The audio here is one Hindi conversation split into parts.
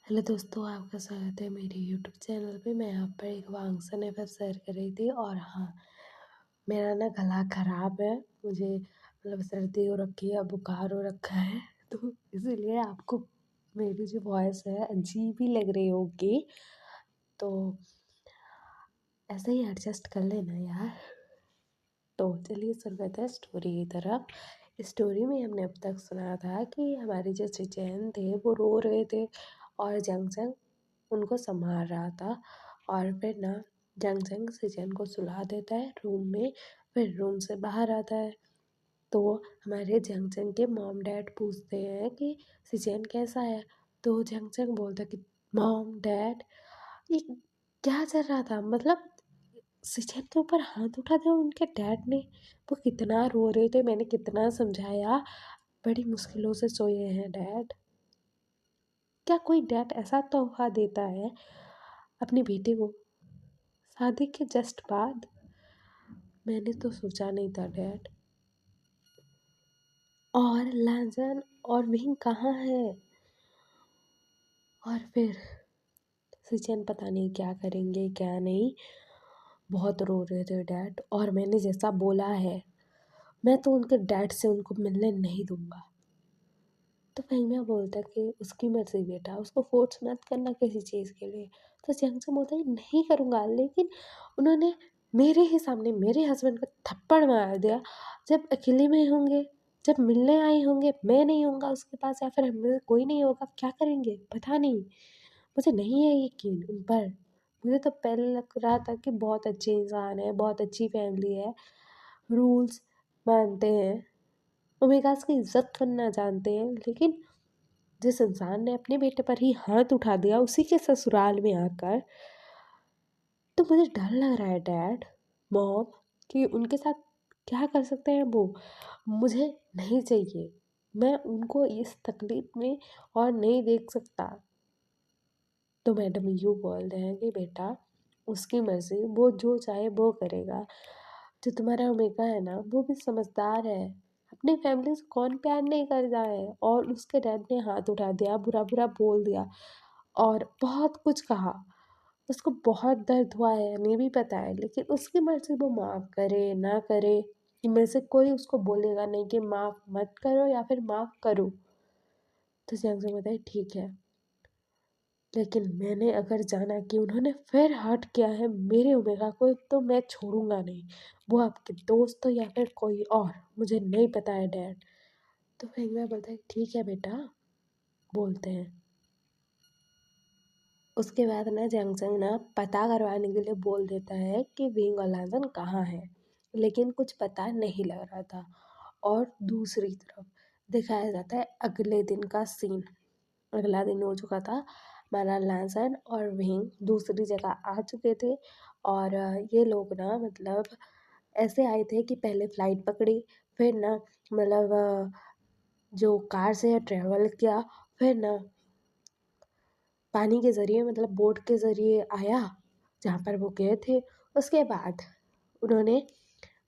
हेलो दोस्तों, आपका स्वागत है मेरे यूट्यूब चैनल पे। मैं यहाँ पर एक वांगसन एफएफ शेयर कर रही थी। और हाँ, मेरा ना गला ख़राब है। मुझे मतलब सर्दी हो रखी है, बुखार हो रखा है तो इसीलिए आपको मेरी जो वॉइस है अजीब ही लग रही होगी। तो ऐसे ही एडजस्ट कर लेना यार। तो चलिए शुरू करते हैं स्टोरी की तरफ। स्टोरी में हमने अब तक सुना था कि हमारे जो चचेन थे वो रो रहे थे और जंग जंग उनको संभाल रहा था। और फिर ना जंग जंग सिचेन को सुला देता है रूम में। फिर रूम से बाहर आता है तो हमारे जंग जंग के मॉम डैड पूछते हैं कि सिचेन कैसा है। तो जंग जंग बोलता है कि मॉम डैड ये क्या चल रहा था। मतलब सिचेन के ऊपर हाथ उठा दिया उनके डैड ने। वो कितना रो रहे थे, मैंने कितना समझाया। बड़ी मुश्किलों से सोए हैं डैड। क्या कोई डैड ऐसा तोहफा देता है अपनी बेटी को शादी के जस्ट बाद? मैंने तो सोचा नहीं था डैड। और लाजन और विंग कहाँ है? और फिर सिचन पता नहीं क्या करेंगे क्या नहीं। बहुत रो रहे थे डैड। और मैंने जैसा बोला है, मैं तो उनके डैड से उनको मिलने नहीं दूंगा। तो फेंगमिया बोलता है कि उसकी मर्जी बेटा, उसको फोर्स मत करना किसी चीज़ के लिए। तो जंगसुन बोलता है नहीं करूँगा, लेकिन उन्होंने मेरे ही सामने मेरे हस्बैंड को थप्पड़ मार दिया। जब अकेले में होंगे, जब मिलने आए होंगे, मैं नहीं होऊंगा उसके पास या फिर हम में से कोई नहीं होगा, क्या करेंगे पता नहीं। मुझे नहीं है यकीन उन पर। मुझे तो पहले लग रहा था कि बहुत अच्छे इंसान है, बहुत अच्छी फैमिली है, रूल्स मानते हैं, ओमेगास की इज्जत करना जानते हैं। लेकिन जिस इंसान ने अपने बेटे पर ही हाथ उठा दिया उसी के ससुराल में आकर, तो मुझे डर लग रहा है डैड मॉम कि उनके साथ क्या कर सकते हैं वो। मुझे नहीं चाहिए, मैं उनको इस तकलीफ में और नहीं देख सकता। तो मैडम यूँ बोल रहे हैं कि बेटा उसकी मर्ज़ी, वो जो चाहे वो करेगा। जो तुम्हारा ओमेगा है ना वो भी समझदार है। अपनी फैमिली से कौन प्यार नहीं करता है। और उसके डैड ने हाथ उठा दिया, बुरा बुरा बोल दिया और बहुत कुछ कहा। उसको बहुत दर्द हुआ है, हमें भी पता है, लेकिन उसकी मर्ज़ी वो माफ़ करे ना करे। इनमें से कोई उसको बोलेगा नहीं कि माफ़ मत करो या फिर माफ़ करो। तो जंग से बताए ठीक है, लेकिन मैंने अगर जाना कि उन्होंने फिर हर्ट किया है मेरे ओमेगा को, तो मैं छोड़ूंगा नहीं। वो आपके दोस्त हो या फिर कोई और, मुझे नहीं पता है डैड। तो फेंगुआ बोलता है ठीक है बेटा, बोलते हैं। उसके बाद ना जंगजंग ना पता करवाने के लिए बोल देता है कि विंग और लाजन कहाँ है। लेकिन कुछ पता नहीं लग रहा था। और दूसरी तरफ दिखाया जाता है अगले दिन का सीन। अगला दिन हो चुका था, हमारा लाजन और विंग दूसरी जगह आ चुके थे। और ये लोग ना मतलब ऐसे आए थे कि पहले फ़्लाइट पकड़ी, फिर ना मतलब जो कार से ट्रैवल किया, फिर ना पानी के ज़रिए मतलब बोट के ज़रिए आया जहाँ पर वो गए थे। उसके बाद उन्होंने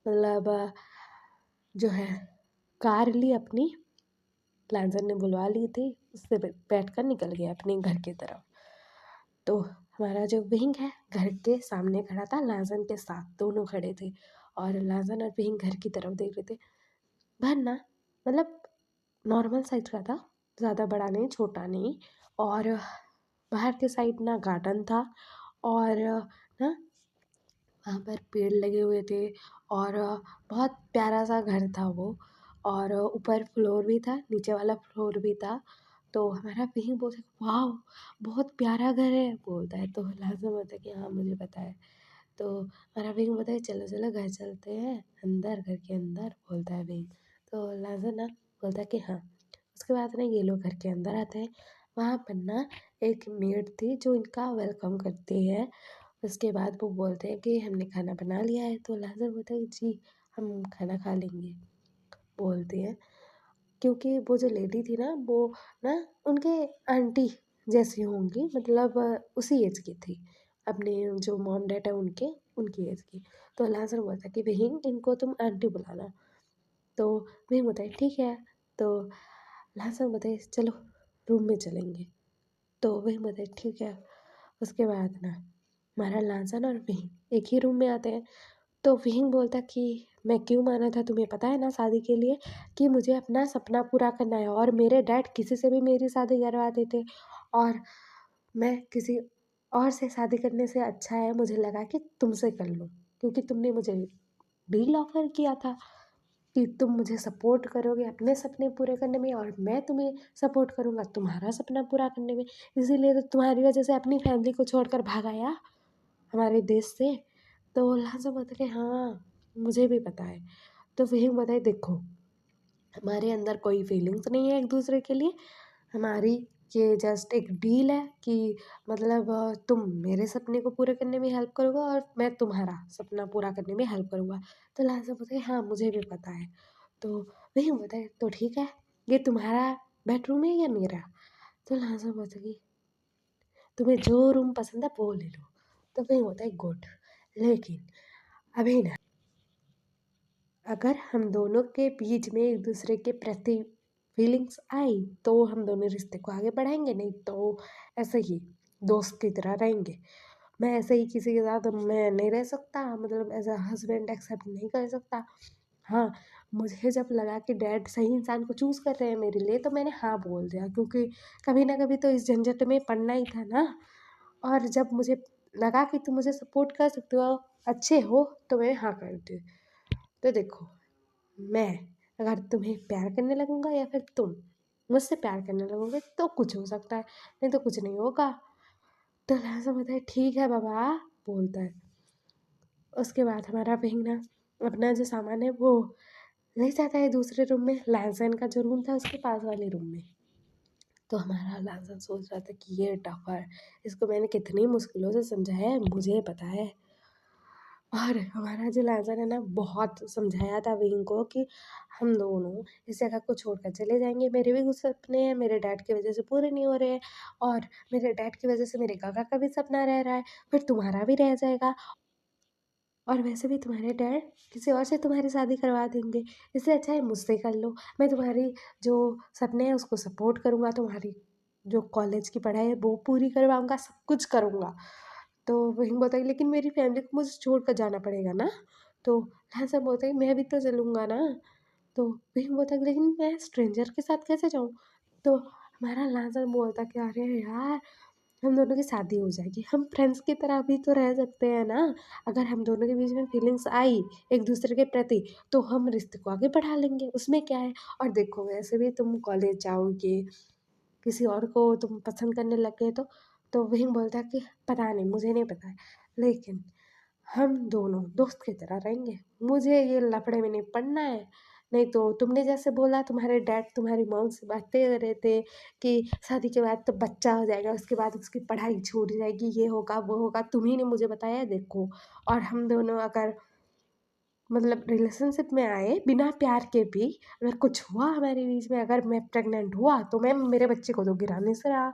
मतलब जो है कार ली अपनी, लाजर ने बुलवा ली थी, उससे बैठ कर निकल गया अपने घर की तरफ। तो हमारा जो विंग है घर के सामने खड़ा था, लाजन के साथ दोनों खड़े थे। और लाजन और विंग घर की तरफ देख रहे थे। भरना मतलब नॉर्मल साइज का था, ज़्यादा बड़ा नहीं छोटा नहीं। और बाहर के साइड ना गार्डन था और ना वहाँ पर पेड़ लगे हुए थे। और बहुत प्यारा सा घर था वो। और ऊपर फ्लोर भी था, नीचे वाला फ्लोर भी था। तो हमारा वही बोलता है वाह बहुत प्यारा घर है, बोलता है। तो लाजम होता है कि हाँ मुझे पता है। तो हमारा विंग बोलता है चलो चलो घर चलते हैं अंदर, घर के अंदर, बोलता है विंग। तो लाजम ना बोलता है कि हाँ। उसके बाद ना ये लोग घर के अंदर आते हैं। वहाँ पर ना एक मेड थी जो इनका वेलकम करती है। उसके बाद वो बोलते हैं कि हमने खाना बना लिया है। तो लाजर बोलता है जी हम खाना खा लेंगे, बोलते हैं। क्योंकि वो जो लेडी थी ना वो ना उनके आंटी जैसी होंगी, मतलब उसी एज की थी, अपने जो मॉम डैड है उनके उनकी एज की। तो लाजर बोलता कि वहीं इनको तुम आंटी बुलाना। तो वहीं बताए ठीक है। तो लाजर बताए चलो रूम में चलेंगे। तो वही बोलते ठीक है। उसके बाद ना हमारा लांसन और विहींग एक ही रूम में आते हैं। तो विहींग बोलता कि मैं क्यों माना था तुम्हें पता है ना शादी के लिए, कि मुझे अपना सपना पूरा करना है और मेरे डैड किसी से भी मेरी शादी करवा देते और मैं किसी और से शादी करने से अच्छा है मुझे लगा कि तुमसे कर लूँ, क्योंकि तुमने मुझे डील ऑफ़र किया था कि तुम मुझे सपोर्ट करोगे अपने सपने पूरे करने में और मैं तुम्हें सपोर्ट करूँगा तुम्हारा सपना पूरा करने में। इसीलिए तो तुम्हारी वजह से अपनी फैमिली को छोड़कर भाग आया हमारे देश से। तो लहज़ा बोलता कि हाँ, मुझे भी पता है। तो वही बताए देखो, हमारे अंदर कोई फीलिंग्स नहीं है एक-दूसरे के लिए। हमारी ये जस्ट एक डील है कि मतलब तुम मेरे सपने को पूरे करने में हेल्प करोगे और मैं तुम्हारा सपना पूरा करने में हेल्प करूँगा। तो लाज़ा बोलता है हाँ, मुझे भी पता है। तो वही बोलता है तो ठीक है, ये तुम्हारा बेडरूम है या मेरा? तो लाज़ा बोलता है कि तुम्हें जो रूम पसंद है वो ले लो। तो वही बोलता है गुड, लेकिन अभी ना अगर हम दोनों के बीच में एक दूसरे के प्रति फीलिंग्स आई तो हम दोनों रिश्ते को आगे बढ़ाएंगे, नहीं तो ऐसे ही दोस्त की तरह रहेंगे। मैं ऐसे ही किसी के साथ मैं नहीं रह सकता, मतलब एज अ हस्बैंड एक्सेप्ट नहीं कर सकता। हाँ, मुझे जब लगा कि डैड सही इंसान को चूज़ कर रहे हैं मेरे लिए तो मैंने हाँ बोल दिया, क्योंकि कभी ना कभी तो इस झंझट में पड़ना ही था ना। और जब मुझे लगा कि तुम मुझे सपोर्ट कर सकते हो, अच्छे हो, तो मैंने हाँ कर दी। तो देखो, मैं अगर तुम्हें प्यार करने लगूँगा या फिर तुम मुझसे प्यार करने लगोगे तो कुछ हो सकता है, नहीं तो कुछ नहीं होगा। तो लहज़ा बोलता है ठीक है बाबा, बोलता है। उसके बाद हमारा बहन ना अपना जो सामान है वो ले जाता है दूसरे रूम में, लहज़न का जो रूम था उसके पास वाले रूम में। तो हमारा लहज़न सोच रहा था कि ये टफ़ है, इसको मैंने कितनी मुश्किलों से समझाया है मुझे पता है। और हमारा जो लहज़न है ना बहुत समझाया था विंग को कि हम दोनों इस जगह को छोड़कर चले जाएँगे, मेरे भी कुछ सपने हैं, मेरे डैड की वज़ह से पूरे नहीं हो रहे हैं और मेरे डैड की वज़ह से मेरे काका का भी सपना रह रहा है, फिर तुम्हारा भी रह जाएगा और वैसे भी तुम्हारे डैड किसी और से तुम्हारी शादी करवा देंगे, इससे अच्छा है मुझसे कर लो। मैं तुम्हारी जो सपने हैं उसको सपोर्ट करूँगा, तुम्हारी जो कॉलेज की पढ़ाई है वो पूरी करवाऊँगा, सब कुछ करूँगा। तो वही बताई लेकिन मेरी फैमिली को मुझे छोड़कर जाना पड़ेगा ना। तो लहज़ा बोलता है मैं भी तो चलूँगा ना। तो वही बोलता है लेकिन मैं स्ट्रेंजर के साथ कैसे जाऊँ? तो हमारा लहज़ा बोलता कि अरे यार! हम दोनों की शादी हो जाएगी, हम फ्रेंड्स की तरह भी तो रह सकते हैं ना। अगर हम दोनों के बीच में फीलिंग्स आई एक-दूसरे के प्रति तो हम रिश्ते को आगे बढ़ा लेंगे, उसमें क्या है? और देखो वैसे भी तुम कॉलेज जाओगे, किसी और को तुम पसंद करने लग गए तो वही बोलता कि पता नहीं, मुझे नहीं पता है, लेकिन हम दोनों दोस्त की तरह रहेंगे। मुझे ये लफड़े में नहीं पड़ना है। नहीं तो तुमने जैसे बोला तुम्हारे डैड तुम्हारी मॉम से बातें कर रहे थे कि शादी के बाद तो बच्चा हो जाएगा, उसके बाद उसकी पढ़ाई छूट जाएगी, ये होगा, वो होगा, तुम्ही ने मुझे बताया है देखो। और हम दोनों अगर मतलब रिलेशनशिप में आए बिना प्यार के भी, अगर कुछ हुआ हमारे बीच में, अगर मैं प्रेग्नेंट हुआ तो मैं मेरे बच्चे को तो गिराने से रहा।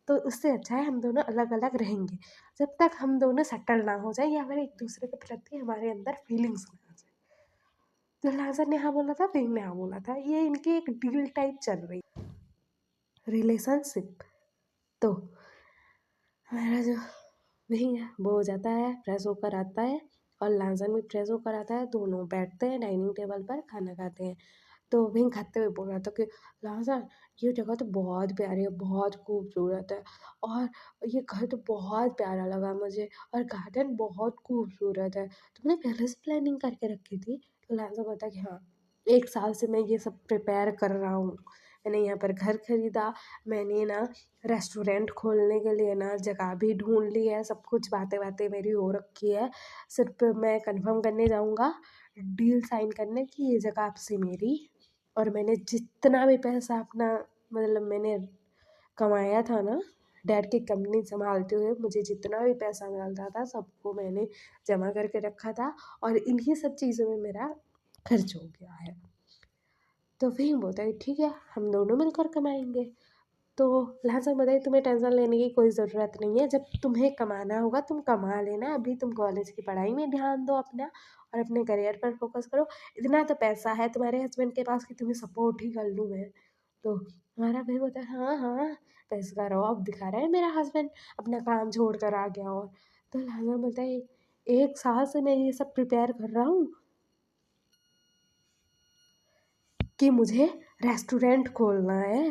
तो उससे अच्छा है हम दोनों अलग-अलग रहेंगे, जब तक हम दोनों सेटल ना हो जाएँ या फिर एक-दूसरे के प्रति हमारे अंदर फीलिंग्स ना आ जाए। तो लाज़र ने हाँ बोला था, फिंग ने हाँ बोला था, ये इनकी एक डील टाइप चल रही रिलेशनशिप। तो हमारा जो विंग है वो हो जाता है, फ्रेश होकर आता है और लाज़र भी फ्रेश होकर आता है, दोनों बैठते हैं डाइनिंग टेबल पर खाना खाते हैं। तो विंग खाते हुए बोल रहा था कि लाज़र ये जगह तो बहुत प्यारी है, बहुत खूबसूरत है और ये घर तो बहुत प्यारा लगा मुझे और गार्डन बहुत खूबसूरत है। तुमने पहले से प्लानिंग करके रखी थी? तो लाज़र बोलता है कि हाँ, 1 साल से मैं ये सब प्रिपेयर कर रहा हूँ। मैंने यहाँ पर घर खरीदा, मैंने ना रेस्टोरेंट खोलने के लिए ना जगह भी ढूँढ ली है, सब कुछ बातें-वातें मेरी हो रखी है। सिर्फ़ मैं कन्फर्म करने जाऊँगा, डील साइन करने कि ये जगह अब से मेरी। और मैंने जितना भी पैसा अपना मतलब मैंने कमाया था ना, डैड की कंपनी सँभालते हुए मुझे जितना भी पैसा मिलता था सबको मैंने जमा करके रखा था और इन्हीं सब चीज़ों में मेरा खर्च हो गया है। तो वही बोलता है ठीक है, हम दोनों मिलकर कमाएँगे। तो लहज़ा बताइए तुम्हें टेंशन लेने की कोई ज़रूरत नहीं है, जब तुम्हें कमाना होगा तुम कमा लेना, अभी तुम कॉलेज की पढ़ाई में ध्यान दो अपना और अपने करियर पर फ़ोकस करो। इतना तो पैसा है तुम्हारे हस्बैंड के पास कि तुम्हें सपोर्ट ही कर लूँ मैं। तो हमारा भाई बोलता है हाँ हाँ, तो इसका रौब दिखा रहा है मेरा हस्बैंड अपना काम छोड़ कर आ गया। और तो लहंगा बोलता है 1 साल से मैं ये सब प्रिपेयर कर रहा हूँ कि मुझे रेस्टोरेंट खोलना है।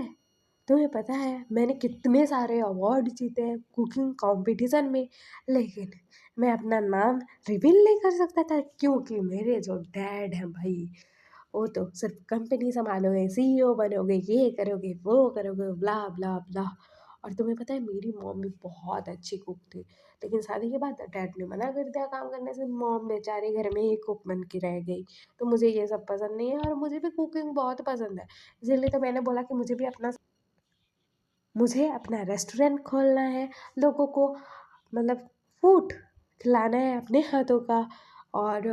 तुम्हें पता है मैंने कितने सारे अवार्ड जीते हैं कुकिंग कंपटीशन में, लेकिन मैं अपना नाम रिवील नहीं कर सकता था क्योंकि मेरे जो डैड हैं भाई, वो तो सिर्फ कंपनी संभालोगे, सीईओ बनोगे, ये करोगे, वो करोगे, ब्ला ब्ला ब्ला। और तुम्हें पता है मेरी मॉम भी बहुत अच्छी कुक थी, लेकिन शादी के बाद डैड ने मना कर दिया काम करने से। मॉम बेचारी घर में ही कुक बन के रह गई। तो मुझे ये सब पसंद नहीं है और मुझे भी कुकिंग बहुत पसंद है, इसीलिए तो मैंने बोला कि मुझे अपना रेस्टोरेंट खोलना है, लोगों को मतलब फूड खिलाना है अपने हाथों का। और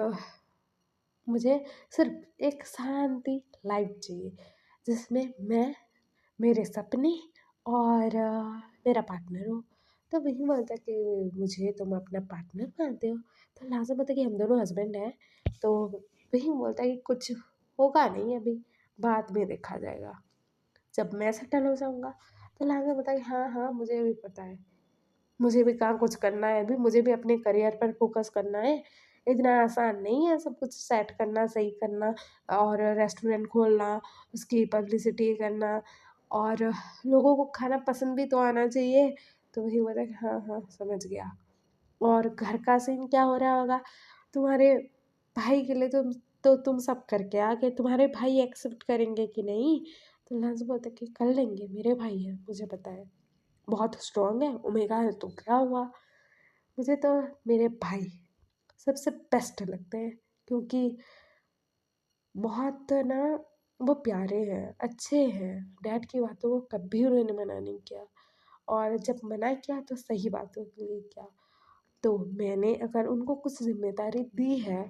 मुझे सिर्फ एक शांति लाइफ चाहिए जिसमें मैं, मेरे सपने और मेरा पार्टनर हो। तो वही बोलता कि मुझे तुम अपना पार्टनर मानते हो। तो लाजम होता है कि हम दोनों हस्बैंड हैं। तो वही बोलता है कि कुछ होगा नहीं अभी, बाद में देखा जाएगा जब मैं सेटल हो जाऊँगा। तो लाजम होता है कि हाँ हाँ मुझे भी पता है, मुझे भी कहाँ कुछ करना है अभी, मुझे भी अपने करियर पर फोकस करना है। इतना आसान नहीं है सब कुछ सेट करना, सही करना और रेस्टोरेंट खोलना, उसकी पब्लिसिटी करना और लोगों को खाना पसंद भी तो आना चाहिए। तो वही बोला कि हाँ हाँ समझ गया। और घर का सीन क्या हो रहा होगा, तुम्हारे भाई के लिए तुम सब करके आ गए, तुम्हारे भाई एक्सेप्ट करेंगे कि नहीं। तो लंस बोलता कि कर लेंगे, मेरे भाई है, मुझे पता है बहुत स्ट्रॉन्ग है, ओमेगा है तो क्या हुआ। मुझे तो मेरे भाई सबसे बेस्ट लगते हैं क्योंकि बहुत ना वो प्यारे हैं, अच्छे हैं। डैड की बातों को कभी उन्होंने मना नहीं किया और जब मना किया तो सही बातों के लिए किया। तो मैंने अगर उनको कुछ ज़िम्मेदारी दी है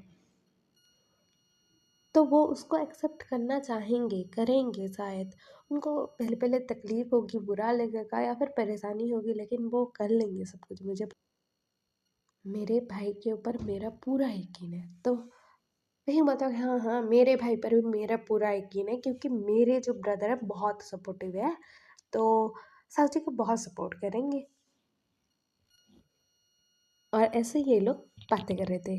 तो वो उसको एक्सेप्ट करना चाहेंगे, करेंगे शायद। उनको पहले-पहले तकलीफ़ होगी, बुरा लगेगा या फिर परेशानी होगी, लेकिन वो कर लेंगे सब कुछ। मुझे मेरे भाई के ऊपर मेरा पूरा यकीन है। तो वही मतलब हाँ, हाँ, मेरे भाई पर भी मेरा पूरा यकीन है क्योंकि मेरे जो ब्रदर हैं बहुत सपोर्टिव है, तो सासू जी को बहुत सपोर्ट करेंगे। और ऐसे ये लोग बातें कर रहे थे,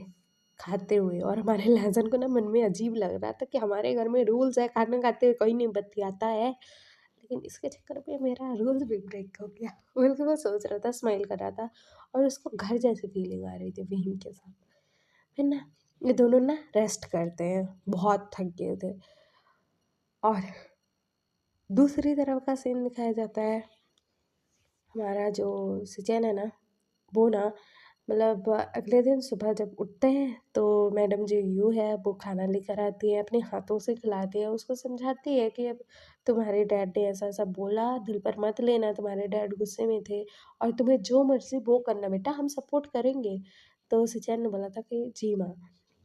खाते हुए। और हमारे लहज़न को ना मन में अजीब लग रहा था कि हमारे घर में रूल्स है, खाना खाते हुए कोई नहीं बतियाता है, लेकिन इसके चक्कर में मेरा रूल्स भी ब्रेक हो गया। बल्कि वो सोच रहा था, स्माइल कर रहा था और उसको घर जैसी फीलिंग आ रही थी विहिंग के साथ। फिर ना ये दोनों ना रेस्ट करते हैं, बहुत थक गए थे। और दूसरी तरफ का सीन दिखाया जाता है, हमारा जो सचिन है ना, वो ना मतलब अगले दिन सुबह जब उठते हैं तो मैडम जो यू है वो खाना लेकर आती है, अपने हाथों से खिलाती है, उसको समझाती है कि अब तुम्हारे डैड ने ऐसा ऐसा बोला, दिल पर मत लेना, तुम्हारे डैड गुस्से में थे और तुम्हें जो मर्जी वो करना बेटा, हम सपोर्ट करेंगे। तो सचिन ने बोला था कि जी माँ।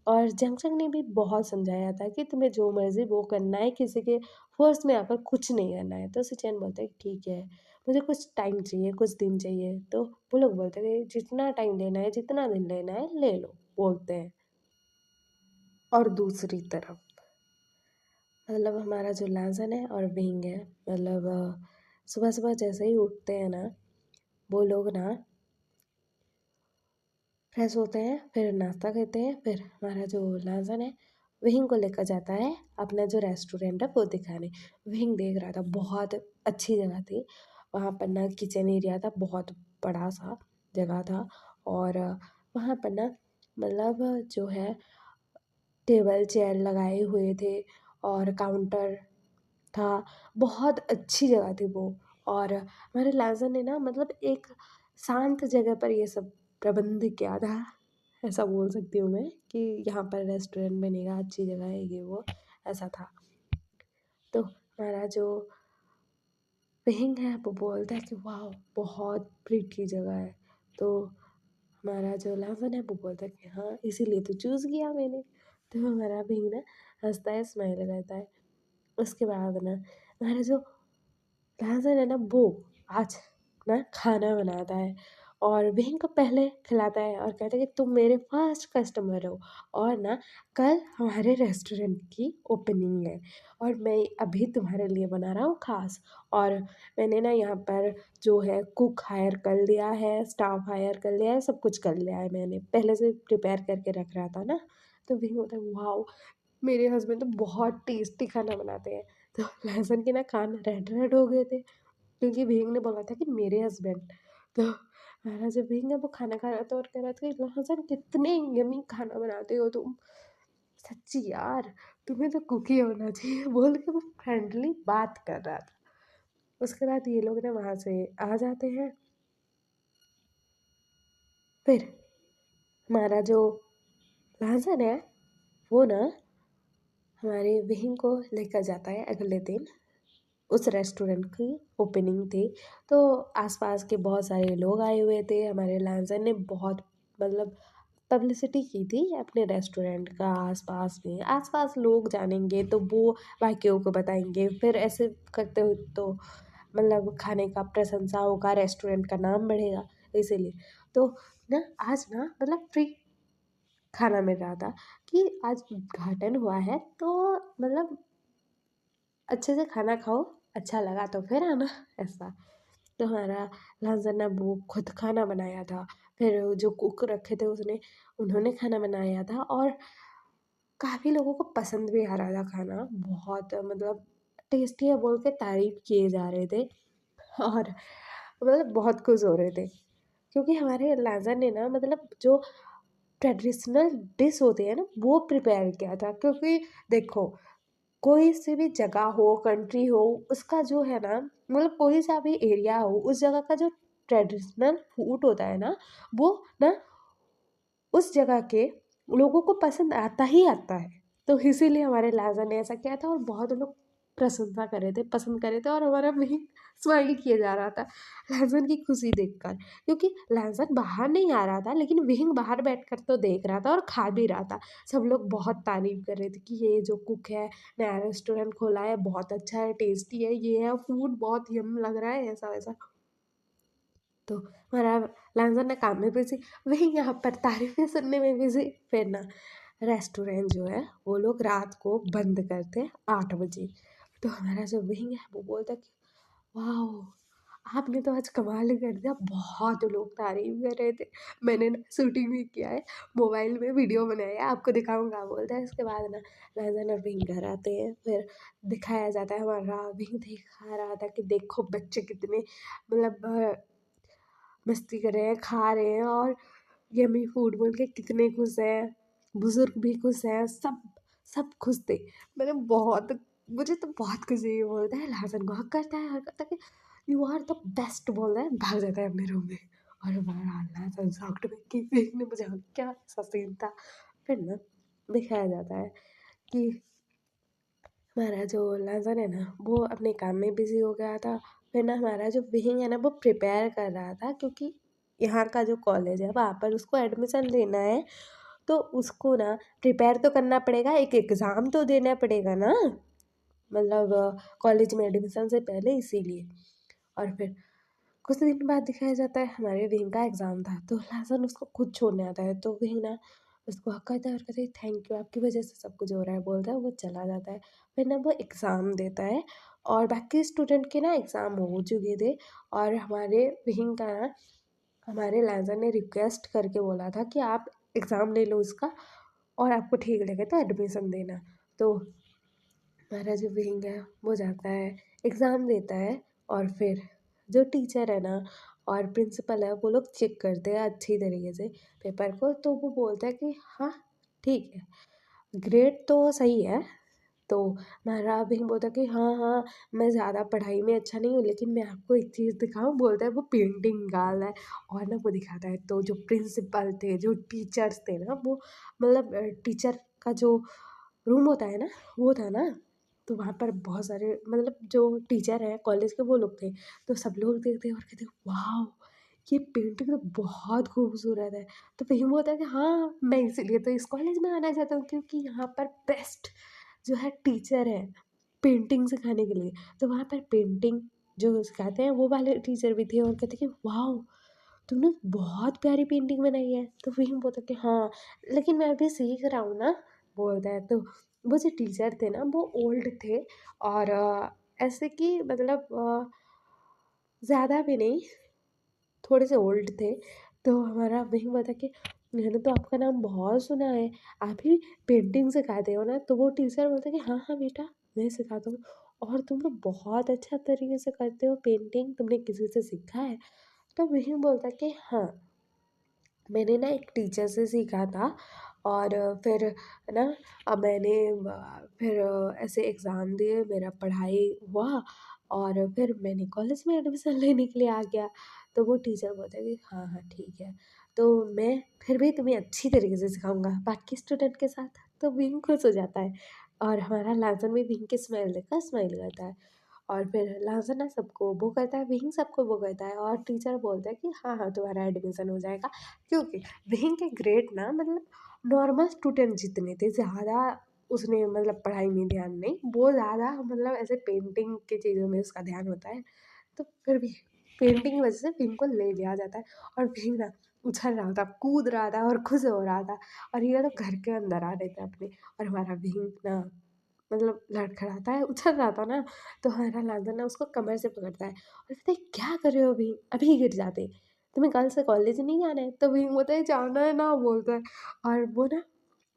और जंगचंग ने भी बहुत समझाया था कि तुम्हें जो मर्जी वो करना है, किसी के फोर्स में आकर कुछ नहीं करना है। तो सचिन बोलता है ठीक है, मुझे कुछ टाइम चाहिए, कुछ दिन चाहिए। तो वो लोग बोलते हैं कि जितना टाइम लेना है, जितना दिन लेना है, ले लो, बोलते हैं। और दूसरी तरफ मतलब हमारा जो लहज़न है और विंग है, मतलब सुबह-सुबह जैसे ही उठते हैं ना, वो लोग ना फ्रेश होते हैं, फिर नाश्ता करते हैं, फिर हमारा जो लहज़न है, विंग को लेकर जाता है अपना जो रेस्टोरेंट है वो दिखाने। विंग देख रहा था, बहुत अच्छी जगह थी। वहाँ पर ना किचन एरिया था, बहुत बड़ा-सा जगह था और वहाँ पर ना मतलब जो है टेबल चेयर लगाए हुए थे और काउंटर था, बहुत अच्छी जगह थी वो। और हमारे लाज़र ने ना मतलब एक शांत जगह पर ये सब प्रबंध किया था, ऐसा बोल सकती हूँ मैं कि यहाँ पर रेस्टोरेंट बनेगा, अच्छी जगह है ये वो, ऐसा था। तो हमारा जो विंग है वो बोलता है कि वाह! बहुत प्रिटी जगह है। तो हमारा जो लाज़र है वो बोलता है कि हाँ, इसीलिए तो चूज़ किया मैंने। तो हमारा विंग ना हँसता है, स्माइल करता है। उसके बाद ना हमारा जो लहसुन है ना वो आज ना खाना बनाता है और विहिंग को पहले खिलाता है और कहता है कि तुम मेरे फर्स्ट कस्टमर हो और ना कल हमारे रेस्टोरेंट की ओपनिंग है और मैं अभी तुम्हारे लिए बना रहा हूँ खास। और मैंने ना यहाँ पर जो है कुक हायर कर लिया है, स्टाफ हायर कर लिया है, सब कुछ कर लिया है, मैंने पहले से प्रिपेयर करके रख रहा था ना। तो विहिंग बोलता है वाओ, मेरे हस्बैंड तो बहुत टेस्टी खाना बनाते हैं। तो लहसुन के ना कान रेड रेड हो गए थे क्योंकि विहिंग ने बोला था कि मेरे हस्बैंड। तो हमारा जब विहिंग है वो खाना खा रहा था और कह रहा था कि लहसुन कितने यम्मी खाना बनाते हो तुम, सच्ची यार तुम्हें तो कुक ही होना चाहिए बोल के वो फ्रेंडली बात कर रहा था। उसके बाद ये लोग ना वहाँ से आ जाते हैं। फिर हमारा जो लहसुन है वो ना हमारे विहिंग को लेकर जाता है अगले दिन। उस रेस्टोरेंट की ओपनिंग थी तो आसपास के बहुत सारे लोग आए हुए थे। हमारे लहसुन ने बहुत मतलब पब्लिसिटी की थी अपने रेस्टोरेंट का। आसपास लोग जानेंगे तो वो बाकियों को बताएंगे, फिर ऐसे करते हुए तो मतलब खाने का प्रशंसा होगा, रेस्टोरेंट का नाम बढ़ेगा। इसीलिए तो ना आज ना मतलब फ्री खाना मिल रहा था कि आज उद्घाटन हुआ है तो मतलब अच्छे से खाना खाओ, अच्छा लगा तो फिर आना, ऐसा। तो हमारा लहसुन ने वो खुद खाना बनाया था। फिर जो कुक रखे थे उन्होंने खाना बनाया था और काफ़ी लोगों को पसंद भी आ रहा था खाना। बहुत मतलब टेस्टी है बोल के तारीफ़ किए जा रहे थे और मतलब बहुत खुश हो रहे थे क्योंकि हमारे लहसुन ने ना मतलब जो ट्रेडिशनल डिश होती है ना वो प्रिपेयर किया था। क्योंकि देखो कोई सी भी जगह हो, कंट्री हो, उसका जो है ना मतलब कोई सा भी एरिया हो, उस जगह का जो ट्रेडिशनल फूड होता है ना वो ना उस जगह के लोगों को पसंद आता ही आता है। तो इसीलिए हमारे लाजा ने ऐसा किया था और बहुत लोग प्रशंसा कर रहे थे, पसंद कर रहे थे और हमारा वही स्माइल किया जा रहा था लहसुन की खुशी देखकर। क्योंकि लहसुन बाहर नहीं आ रहा था लेकिन विहिंग बाहर बैठकर तो देख रहा था और खा भी रहा था। सब लोग बहुत तारीफ कर रहे थे कि ये जो कुक है नया रेस्टोरेंट खोला है, बहुत अच्छा है, टेस्टी है, ये है, फूड बहुत यम लग रहा है, ऐसा वैसा। तो हमारा लहसुन ना काम में बिजी, वही यहाँ पर तारीफें सुनने में बिजी। फिर ना रेस्टोरेंट जो है वो लोग रात को बंद करते हैं 8 बजे। तो हमारा जो विंग है वो बोलता है कि वाह, आपने तो आज कमाल ही कर दिया, बहुत लोग तारीफ कर रहे थे, मैंने ना शूटिंग भी किया है, मोबाइल में वीडियो बनाया है, आपको दिखाऊंगा बोलता है। उसके बाद ना लहसुन और विंग घर आते हैं। फिर दिखाया जाता है हमारा विंग दिखा रहा था कि देखो बच्चे कितने मतलब मस्ती कर रहे हैं, खा रहे हैं और यम्मी फूड बोल के कितने खुश हैं, बुजुर्ग भी खुश हैं, सब सब खुश थे। मैंने बहुत मुझे तो बहुत खुशी हुई। बोलता है लहसुन को हक करता है, हक करता है कि यू आर द बेस्ट बोल रहा है, भाग जाता है अपने रूम में। और हमारा लहसुन शॉक्ड में कि देखने मुझे क्या ऐसा सीन था। फिर ना दिखाया जाता है कि हमारा जो लहसुन है ना वो अपने काम में बिज़ी हो गया था। फिर ना हमारा जो विहिंग है ना वो प्रिपेयर कर रहा था क्योंकि यहाँ का जो कॉलेज है वहाँ पर उसको एडमिशन लेना है। तो उसको ना प्रिपेयर तो करना पड़ेगा, एक एग्ज़ाम तो देना पड़ेगा ना, मतलब कॉलेज में एडमिशन से पहले, इसीलिए। और फिर कुछ दिन बाद दिखाया जाता है हमारे विंग का एग्ज़ाम था तो लहसुन उसको खुद छोड़ने आता है। तो विंग ना उसको हक करता है और कहता है थैंक यू, आपकी वजह से सब कुछ हो रहा है बोलता है, वो चला जाता है। फिर ना वो एग्ज़ाम देता है और बाकी स्टूडेंट के ना एग्ज़ाम हो चुके थे और हमारे विंग का ना हमारे लहसुन ने रिक्वेस्ट करके बोला था कि आप एग्ज़ाम ले लो इसका और आपको ठीक लगे तो एडमिशन देना। तो हमारा जो विंग है वो जाता है, एग्ज़ाम देता है और फिर जो टीचर है ना और प्रिंसिपल है वो लोग चेक करते हैं अच्छी तरीके से पेपर को। तो वो बोलता है कि हाँ ठीक है, ग्रेड तो सही है। तो हमारा विंग बोलता है कि हाँ हाँ, मैं ज़्यादा पढ़ाई में अच्छा नहीं हूँ लेकिन मैं आपको एक चीज़ दिखाऊँ, बोलता है वो पेंटिंग निकालता है और ना वो दिखाता है। तो जो प्रिंसिपल थे, जो टीचर्स थे ना वो मतलब टीचर का जो रूम होता है ना वो था ना, तो वहाँ पर बहुत सारे मतलब जो टीचर हैं कॉलेज के वो लोग थे। तो सब लोग देखते और कहते वाओ, ये पेंटिंग तो बहुत खूबसूरत है। तो वही होता है कि हाँ मैं इसीलिए तो इस कॉलेज में आना चाहता हूँ क्योंकि यहाँ पर बेस्ट जो है टीचर है पेंटिंग सिखाने के लिए। तो वहाँ पर पेंटिंग जो सिखाते हैं वो वाले टीचर भी थे और कहते कि वाओ, तुमने बहुत प्यारी पेंटिंग बनाई है। तो वही बोलता कि हाँ, लेकिन मैं अभी सीख रहा हूँ ना, बोलता है। तो वो जो टीचर थे ना वो ओल्ड थे, और ऐसे कि मतलब ज़्यादा भी नहीं, थोड़े से ओल्ड थे। तो हमारा वही हुआ था कि मैंने तो आपका नाम बहुत सुना है, आप ही पेंटिंग सिखाते हो ना? तो वो टीचर बोलता है कि हाँ हाँ बेटा, मैं सिखाता हूँ, और तुम लोग बहुत अच्छा तरीके से करते हो पेंटिंग, तुमने किसी से सीखा है? तो वही बोलता कि हाँ, मैंने ना एक टीचर से सीखा था। और फिर ना मैंने फिर ऐसे एग्ज़ाम दिए, मेरा पढ़ाई हुआ, और फिर मैंने कॉलेज में एडमिशन लेने के लिए आ गया। तो वो टीचर बोलते हैं कि हाँ हाँ ठीक है, तो मैं फिर भी तुम्हें अच्छी तरीके से सिखाऊंगा बाकी स्टूडेंट के साथ। तो विंग खुश हो जाता है, और हमारा लाजन भी विंग की स्माइल देखकर स्माइल करता है। और फिर लाजन ना सबको वो करता है, विंग सबको वो करता है, और टीचर बोलता है कि हाँ हाँ तुम्हारा एडमिशन हो जाएगा। क्योंकि विंग के ग्रेड ना मतलब नॉर्मल स्टूडेंट जितने थे, ज़्यादा उसने मतलब पढ़ाई में ध्यान नहीं, वो ज़्यादा मतलब ऐसे पेंटिंग की चीज़ों में उसका ध्यान होता है। तो फिर भी पेंटिंग की वजह से विंग को ले लिया जाता है, और विंग ना उछल रहा था, कूद रहा था और खुश हो रहा था, और ये लोग घर के अंदर आ रहे थे अपने। और हमारा विंग ना मतलब लड़खड़ाता है, उछल रहा था ना, तो हमारा लांसर ना उसको कमर से पकड़ता है और कहता है, क्या कर रहे हो अभी, अभी गिर जाते, तुम्हें कल से कॉलेज नहीं जाना है? तो विंग बोलता है जाना है ना, बोलता है। और वो ना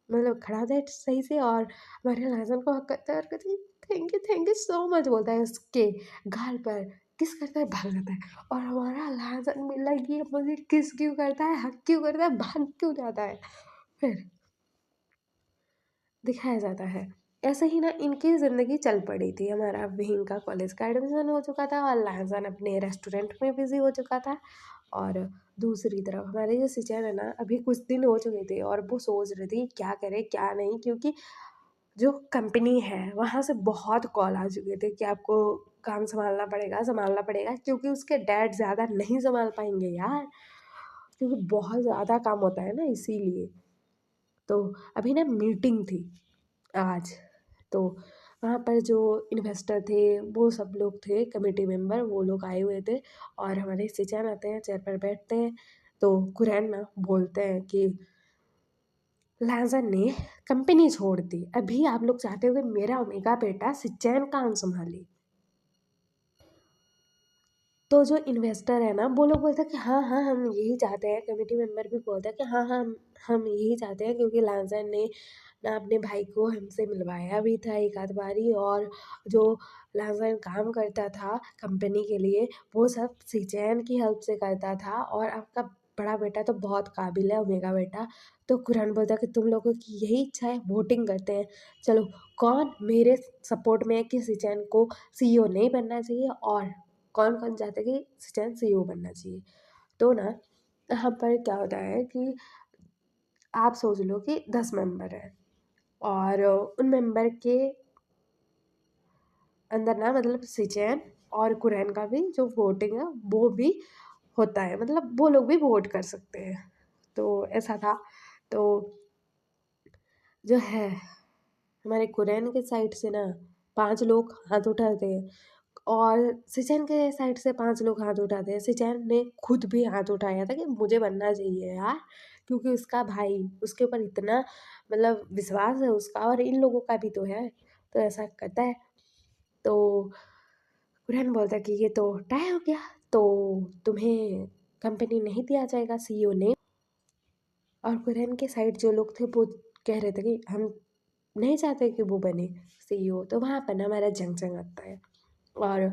मतलब खड़ा होता है सही से, और हमारे लाजन को हक करता है, और कहती है थैंक यू सो मच, बोलता है उसके गाल पर किस करता है, भाग जाता है। और हमारा लाजन मिला ये मुझे किस क्यों करता है, हक क्यों करता है, भाग क्यों जाता है। फिर दिखाया जाता है ऐसे ही ना इनकी ज़िंदगी चल पड़ी थी। हमारा विंग का कॉलेज का एडमिशन हो चुका था, और लाजन अपने रेस्टोरेंट में बिजी हो चुका था। और दूसरी तरफ हमारे जो सिचन है ना, अभी कुछ दिन हो चुके थे, और वो सोच रही थी क्या करे क्या नहीं, क्योंकि जो कंपनी है वहाँ से बहुत कॉल आ चुके थे कि आपको काम संभालना पड़ेगा, क्योंकि उसके डैड ज़्यादा नहीं संभाल पाएंगे यार, क्योंकि बहुत ज़्यादा काम होता है ना, इसीलिए। तो अभी ना मीटिंग थी आज, तो वहाँ पर जो इन्वेस्टर थे वो सब लोग थे, कमेटी मेंबर वो लोग आए हुए थे। और हमारे सिचन आते हैं, चेयर पर बैठते हैं। तो कुरैन ना बोलते हैं कि लाजन ने कंपनी छोड़ दी, अभी आप लोग चाहते हो कि मेरा ओमेगा बेटा सिचैन काम संभाले। तो जो इन्वेस्टर है ना वो लोग बोलते हैं कि हाँ हाँ हम यही चाहते हैं, कमेटी मेंबर भी बोलते हैं कि हाँ हाँ हम यही चाहते हैं, क्योंकि लाजन ने ना अपने भाई को हमसे मिलवाया भी था एक आध बारी, और जो लाजन काम करता था कंपनी के लिए वो सब सिचैन की हेल्प से करता था, और आपका बड़ा बेटा तो बहुत काबिल है, ओमेगा बेटा। तो कुरान बोलता है कि तुम लोगों की यही इच्छा है, वोटिंग करते हैं, चलो कौन मेरे सपोर्ट में है कि सिचैन को सीईओ नहीं बनना चाहिए, और कौन कौन चाहता है कि सिचैन सीईओ बनना चाहिए। तो ना यहाँ पर क्या होता है कि आप सोच लो कि 10 मेंबर हैं, और उन मेंबर के अंदर ना मतलब सिचैन और कुरैन का भी जो वोटिंग है वो भी होता है, मतलब वो लोग भी वोट कर सकते हैं। तो ऐसा था। तो जो है हमारे कुरैन के साइड से ना 5 लोग हाथ उठाते हैं, और सिचैन के साइड से 5 लोग हाथ उठाते हैं। सिचैन ने खुद भी हाथ उठाया था कि मुझे बनना चाहिए यार, क्योंकि उसका भाई उसके ऊपर इतना मतलब विश्वास है उसका, और इन लोगों का भी तो है। तो ऐसा करता है। तो कुरैन बोलता है कि ये तो तय हो गया, तो तुम्हें कंपनी नहीं दिया जाएगा, सीईओ ने। और कुरैन के साइड जो लोग थे वो कह रहे थे कि हम नहीं चाहते कि वो बने सीईओ। तो वहाँ पर ना हमारा जंग जंग आता है, और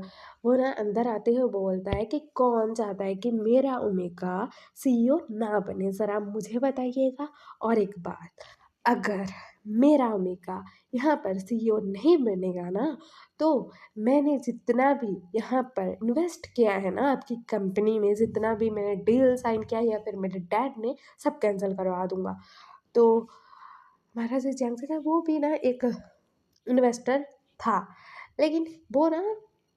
वो ना अंदर आते हुए बोलता है कि कौन चाहता है कि मेरा ओमेगा सीईओ ना बने, ज़रा मुझे बताइएगा। और एक बात, अगर मेरा ओमेगा यहाँ पर सीईओ नहीं बनेगा ना, तो मैंने जितना भी यहाँ पर इन्वेस्ट किया है ना आपकी कंपनी में, जितना भी मैंने डील साइन किया या फिर मेरे डैड ने, सब कैंसिल करवा दूँगा। तो हमारा जो जेंट्स है वो भी ना एक इन्वेस्टर था, लेकिन वो ना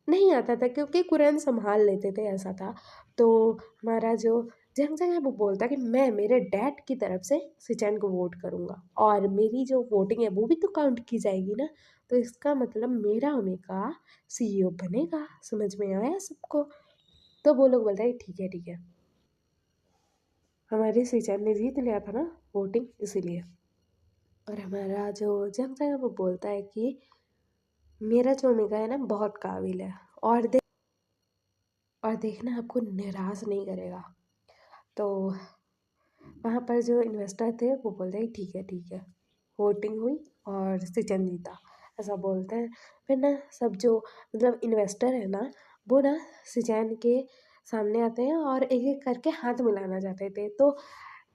नहीं आता था क्योंकि कुरैन संभाल लेते थे, ऐसा था। तो हमारा जो जंग है वो बोलता है कि मैं मेरे डैड की तरफ से सिचैन को वोट करूँगा, और मेरी जो वोटिंग है वो भी तो काउंट की जाएगी ना, तो इसका मतलब मेरा ओमेगा सीईओ बनेगा। समझ में आया सबको? तो वो लोग बोलते हैं ठीक है ठीक है। हमारे सीजन ने जीत लिया था ना वोटिंग, इसीलिए। और हमारा जो जंग है वो बोलता है कि मेरा जो ओमेगा है ना बहुत काबिल है, और देखना आपको निराश नहीं करेगा। तो वहाँ पर जो इन्वेस्टर थे वो बोलते हैं ठीक है ठीक है। वोटिंग हुई और सिचन जीता, ऐसा बोलते हैं। फिर ना सब जो मतलब इन्वेस्टर है ना, वो ना सिचैन के सामने आते हैं और एक एक करके हाथ मिलाना चाहते थे। तो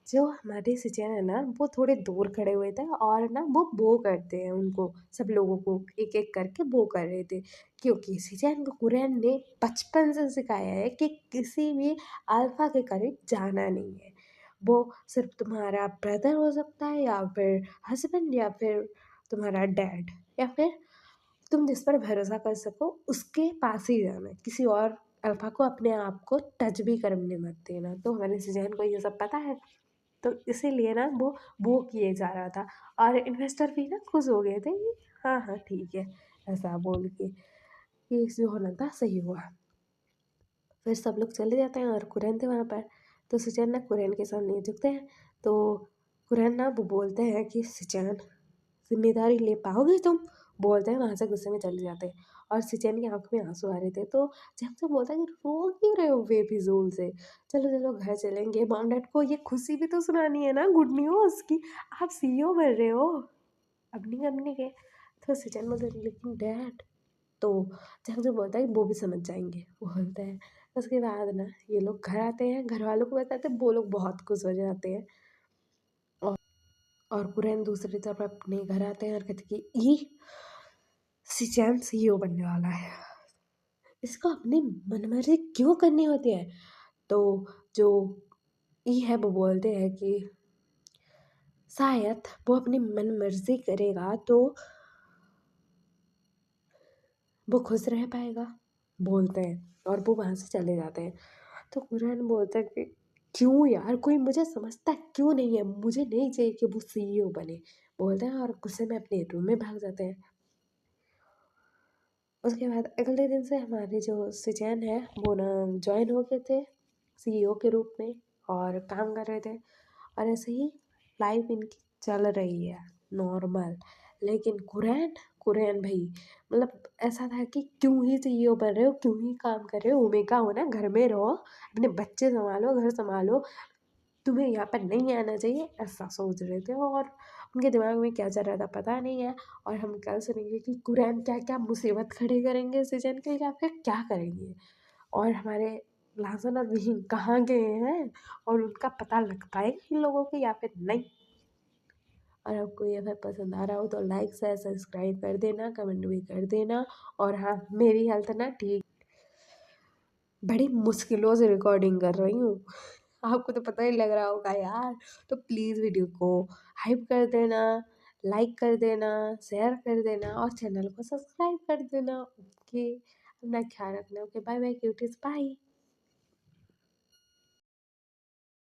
जो हमारे सिचैन है ना, वो थोड़े दूर खड़े हुए थे और ना वो करते हैं उनको, सब लोगों को एक एक करके वो कर रहे थे। क्योंकि सिचैन को कुरैन ने बचपन से सिखाया है कि किसी भी अल्फा के करीब जाना नहीं है। वो सिर्फ तुम्हारा ब्रदर हो सकता है, या फिर हस्बैंड, या फिर तुम्हारा डैड, या फिर तुम जिस पर भरोसा कर सको उसके पास ही जाना है। किसी और अल्फा को अपने आप को टच भी करने मत देना। तो हमारे सिजैन को ये सब पता है, तो इसीलिए ना वो किए जा रहा था। और इन्वेस्टर भी ना खुश हो गए थे कि हाँ हाँ ठीक है, ऐसा बोल के कि जो होना था सही हुआ। फिर सब लोग चले जाते हैं और कुरैन थे वहाँ पर। तो सिचैन ना कुरैन के सामने झुकते हैं। तो कुरैन ना वो बोलते हैं कि सिचैन जिम्मेदारी ले पाओगे तुम, बोलते हैं, वहाँ से गुस्से में चले जाते हैं। और सिचैन की आंखों में आंसू आ रहे थे। तो जैक्सन बोलता है कि रो क्यों रहे हो बेफिजूल से, चलो चलो घर चलेंगे, मॉम डैड को ये खुशी भी तो सुनानी है ना, गुड न्यूज़ की आप सीईओ बन रहे हो अपनी कंपनी के। तो सिचैन बोलते हैं लेकिन डैड, तो जैक्सन बोलता है कि वो भी समझ जाएंगे, वो बोलता है। उसके बाद ना ये लोग घर आते हैं, घर वालों को बताते हैं, वो लोग बहुत खुश हो जाते हैं। और कुरैन दूसरी तरफ अपने घर आते हैं और कहते हैं कि ये सिचैन सीईओ बनने वाला है, इसको अपनी मनमर्जी क्यों करनी होती है। तो जो ई है वो बोलते हैं कि शायद वो अपनी मनमर्जी करेगा तो वो खुश रह पाएगा, बोलते हैं। और वो वहाँ से चले जाते हैं। तो कुरैन बोलता है कि क्यों यार, कोई मुझे समझता क्यों नहीं है, मुझे नहीं चाहिए कि वो सीईओ बने, बोलते हैं। और गुस्से में अपने रूम में भाग जाते हैं। उसके बाद अगले दिन से हमारे जो सिचैन है वो ना जॉइन हो गए थे सीईओ के रूप में और काम कर रहे थे। और ऐसे ही लाइफ इनकी चल रही है नॉर्मल। लेकिन कुरैन कुरैन भाई, मतलब ऐसा था कि क्यों ही सीईओ बन रहे हो, क्यों ही काम कर रहे हो, ओमेगा हो ना, घर में रहो, अपने बच्चे संभालो, घर संभालो, तुम्हें यहाँ पर नहीं आना चाहिए, ऐसा सोच रहे थे। और उनके दिमाग में क्या चल रहा था पता नहीं है। और हम कल सुनेंगे कि कुरैन क्या क्या मुसीबत खड़ी करेंगे सीजन के, या फिर क्या करेंगे, और हमारे लाजन और विहीन कहाँ गए हैं, और उनका पता लग पाएगा इन लोगों को या फिर नहीं। और आपको ये अगर पसंद आ रहा हो तो लाइक शेयर सब्सक्राइब कर देना, कमेंट भी कर देना। और हाँ, मेरी हेल्थ ना ठीक, बड़ी मुश्किलों से रिकॉर्डिंग कर रही हूँ, आपको तो पता ही लग रहा होगा यार। तो प्लीज़ वीडियो को हाइप कर देना, लाइक कर देना, शेयर कर देना और चैनल को सब्सक्राइब कर देना। ओके, अपना ख्याल रखना। Okay, bye bye cuties, bye.